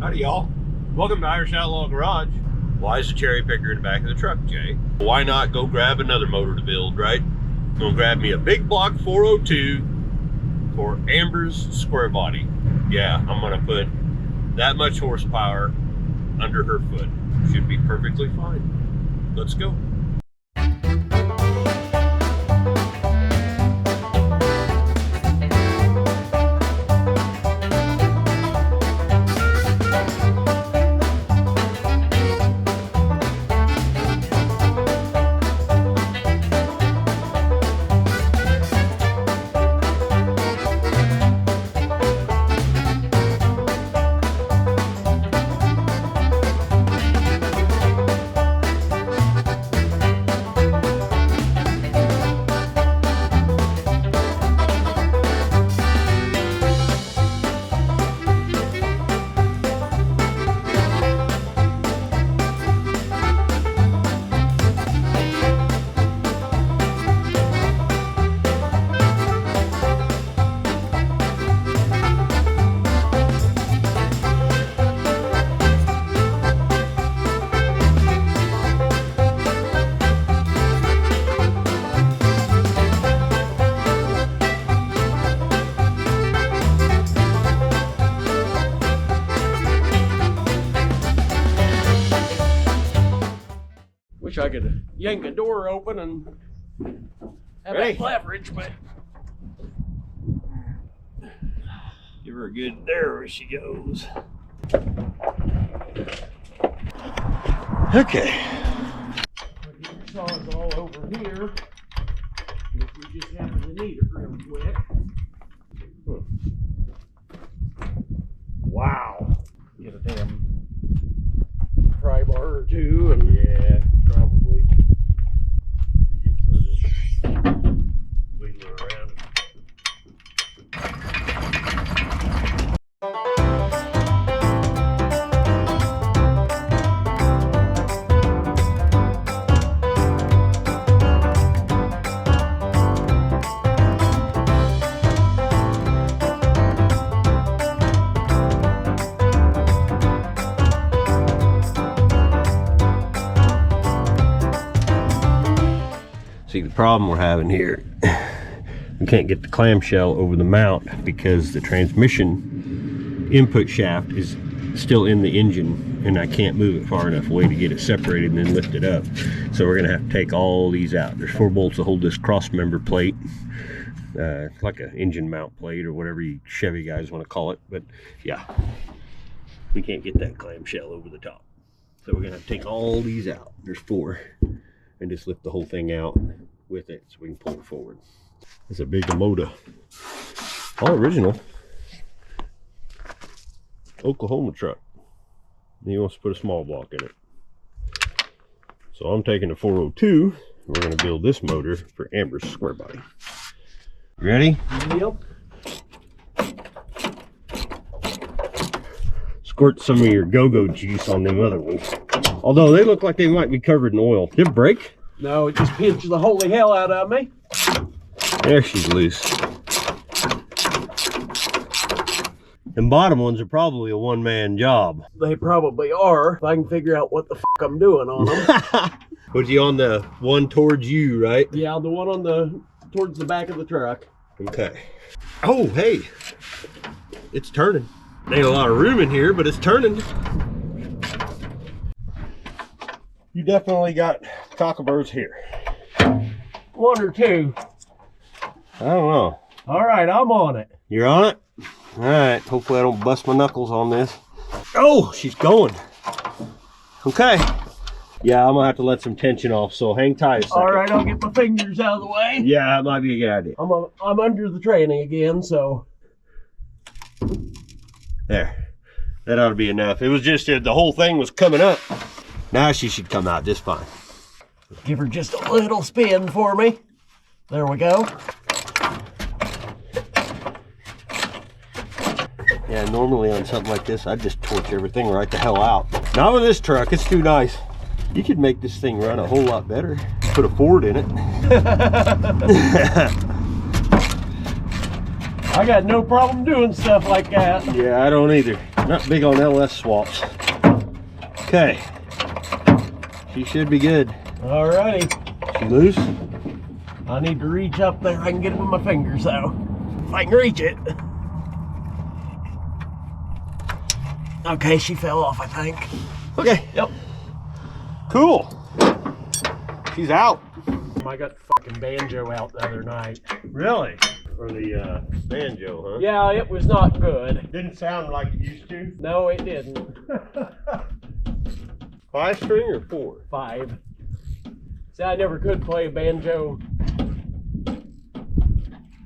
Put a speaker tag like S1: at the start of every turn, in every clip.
S1: Howdy, y'all. Welcome to Irish Outlaw Garage. Why is the cherry picker in the back of the truck, Jay? Why not go grab another motor to build, right? Go grab me a Big Block 402 for Amber's Square Body. Yeah, I'm gonna put that much horsepower under her foot. Should be perfectly fine. Let's go.
S2: Wish I could yank a door open and have that leverage, but
S1: Give her a good, there she goes. Okay.
S2: I'll get your saws all over here if you just happen to need it real quick. Wow. Get a damn pry bar or two and
S1: Yeah, probably. Get some of this wiggle around. See, the problem we're having here, we can't get the clamshell over the mount because the transmission input shaft is still in the engine and I can't move it far enough away to get it separated and then lift it up. So we're gonna have to take all these out. There's 4 bolts to hold this cross member plate, like an engine mount plate or whatever you Chevy guys want to call it. But yeah, we can't get that clamshell over the top. So we're gonna have to take all these out. There's 4. And just lift the whole thing out with it so we can pull it forward. It's a big motor. All original. Oklahoma truck. He wants to put a small block in it. So I'm taking the 402. We're going to build this motor for Amber's Square Body. Ready?
S2: yep.
S1: Squirt some of your go-go juice on them other ones. Although they look like they might be covered in oil. Did it break?
S2: No, it just pinched the holy hell out of me.
S1: There, she's loose. And bottom ones are probably a one-man job.
S2: They probably are, if I can figure out what the fuck I'm doing on them.
S1: Was you on the one towards you, right?
S2: Yeah, the one on the towards the back of the truck.
S1: Okay. Oh, hey. It's turning. Ain't a lot of room in here, but it's turning. You definitely got cockaburs here.
S2: 1 or 2.
S1: I don't know.
S2: All right, I'm on it.
S1: You're on it? All right. Hopefully I don't bust my knuckles on this. Oh, she's going. Okay. Yeah, I'm gonna have to let some tension off, so hang tight a second.
S2: All right, I'll get my fingers out of the way.
S1: Yeah, that might be a good idea.
S2: I'm under the training again, so.
S1: There. That ought to be enough. It was just the whole thing was coming up. Now she should come out just fine.
S2: Give her just a little spin for me. There we go.
S1: Yeah, normally on something like this, I'd just torch everything right the hell out. Not with this truck, it's too nice. You could make this thing run a whole lot better. Put a Ford in it.
S2: I got no problem doing stuff like that.
S1: Yeah, I don't either. Not big on LS swaps. Okay. She should be good.
S2: Alrighty.
S1: She loose?
S2: I need to reach up there. I can get it with my fingers though. If I can reach it. Okay, she fell off, I think.
S1: Okay.
S2: Yep.
S1: Cool. She's out.
S2: I got the fucking banjo out the other night.
S1: Really? Or the banjo, huh?
S2: Yeah, it was not good.
S1: Didn't sound like it used to.
S2: No, it didn't.
S1: 5 string or 4?
S2: 5. See, I never could play banjo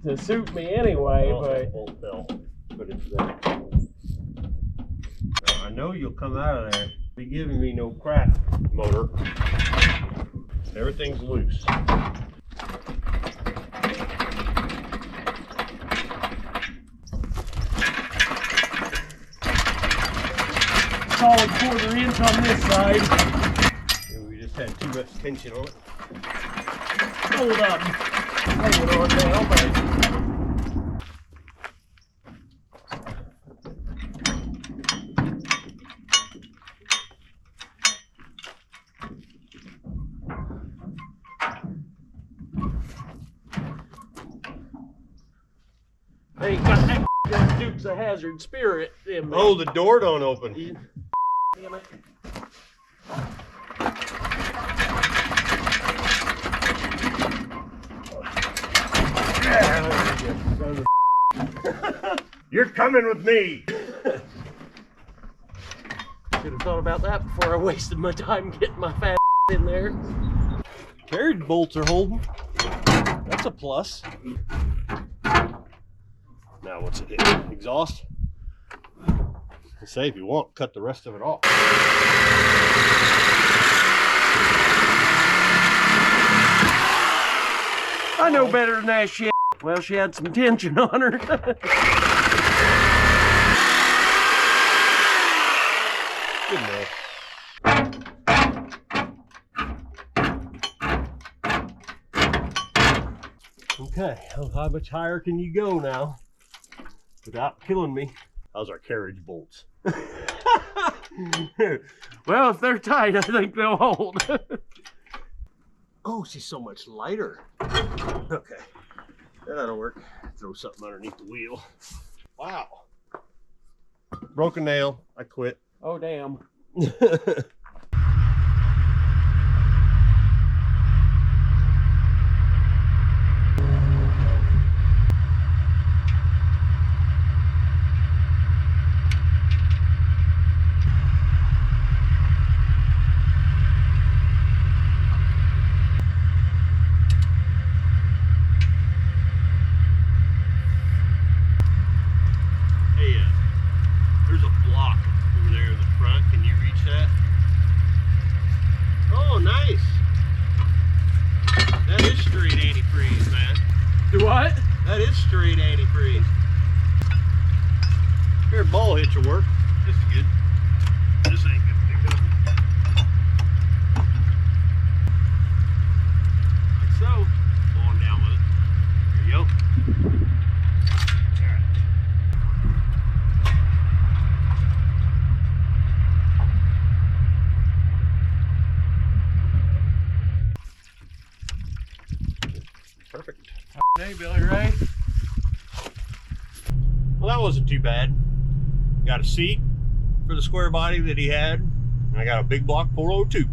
S2: to suit me anyway, but...
S1: Won't tell. Put it to that. Now, I know you'll come out of there. Be giving me no crap, motor. Everything's loose.
S2: Solid 1/4 inch on this side.
S1: And we just had too much tension on it.
S2: Hold up. Hold on now, but... Hey, got that Dukes of Hazzard spirit in me.
S1: Oh, the door don't open.
S2: Damn it.
S1: You're coming with me.
S2: Should have thought about that before I wasted my time getting my fat in there.
S1: Carriage bolts are holding. That's a plus. Now what's it hit? Exhaust? Say if you want, cut the rest of it off.
S2: I know better than that shit. Well, she had some tension on her.
S1: Good man. Okay, how much higher can you go now without killing me? How's our carriage bolts?
S2: Well, if they're tight, I think they'll hold.
S1: Oh, she's so much lighter. Okay, that'll work. Throw something underneath the wheel. Wow. Broken nail. I quit.
S2: Oh, damn.
S1: There's a block over there in the front. Can you reach that? Oh, nice. That is straight antifreeze, man.
S2: Do what?
S1: That is straight antifreeze. Here, ball hitch will work. This is good. This ain't gonna pick up. Like so. Going down with it. There you go. Perfect.
S2: Hey, Billy Ray.
S1: Well, that wasn't too bad. Got a seat for the square body that he had. And I got a Big Block 402.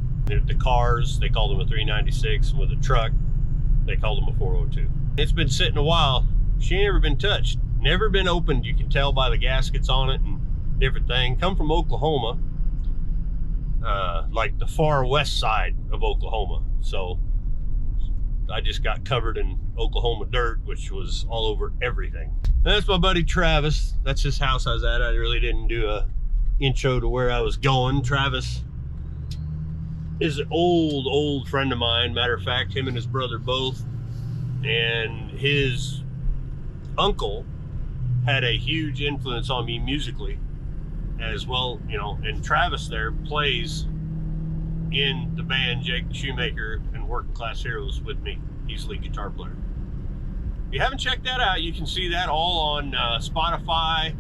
S1: The cars, they called them a 396. With a truck, they called them a 402. It's been sitting a while. She ain't never been touched. Never been opened. You can tell by the gaskets on it and different thing. Come from Oklahoma. Like the far west side of Oklahoma. So I just got covered in Oklahoma dirt, which was all over everything. That's my buddy Travis. That's his house I was at. I really didn't do a intro to where I was going. Travis is an old friend of mine. Matter of fact, him and his brother both. And his uncle had a huge influence on me musically as well, you know, and Travis there plays in the band Jake the Shoemaker and Working Class Heroes with me. He's lead guitar player. If you haven't checked that out, you can see that all on Spotify.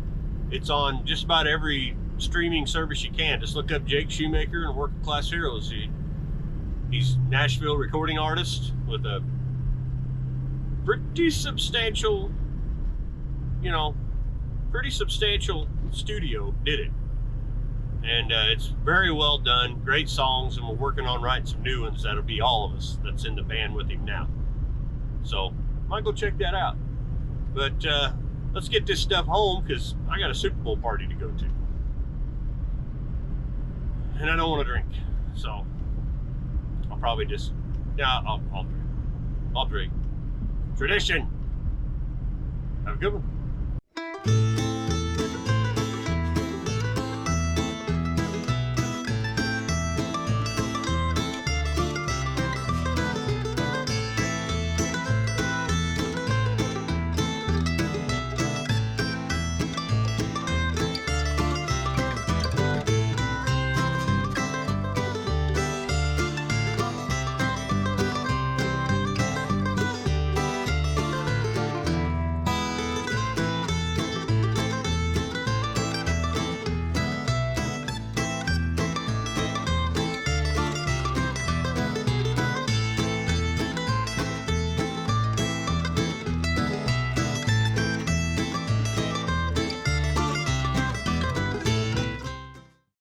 S1: It's on just about every streaming service you can. Just look up Jake Shoemaker and Working Class Heroes. He's a Nashville recording artist with a pretty substantial, pretty substantial studio. Did it. And it's very well done. Great songs, and we're working on writing some new ones. That'll be all of us that's in the band with him now. So, might go check that out. But let's get this stuff home, because I got a Super Bowl party to go to. And I don't want to drink. So, I'll probably just, I'll drink. I'll drink. Tradition. Have a good one.